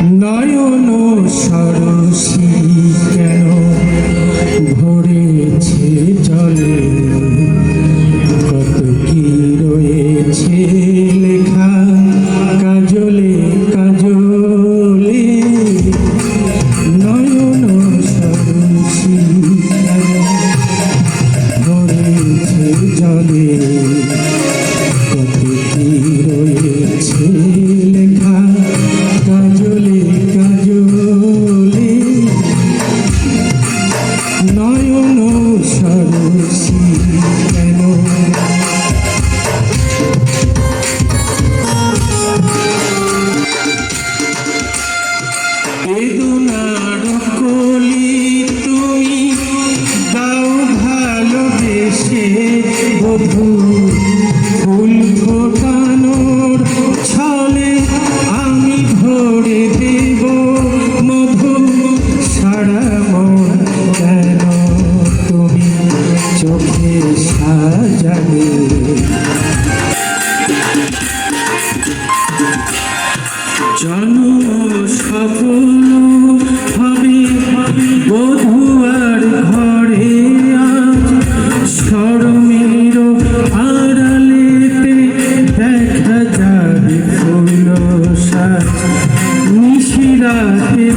নয়ন সরসী কেন ভরেছে জলে, কত কি রয়েছে লেখা কাজলে কাজলে। নয়ন সরসী কেন ভরেছে জলে, কত কি রয়েছে লেখা কাজলে কাজলে। নয়ন সরসী কেন বেদনার কলি তুমি দাও ভালোবেসে, বধূ ফুল ফোটানোর ছলে আমি ভরে দেব মধু। সারা মন কেন তুমি চোখে সাজাবে, জন্ম সফল হবে বধুয়ার ঘরে আজ। শরমের আড়ালেতে দেখা যাবে ফুল সাজ, নিশিরাতে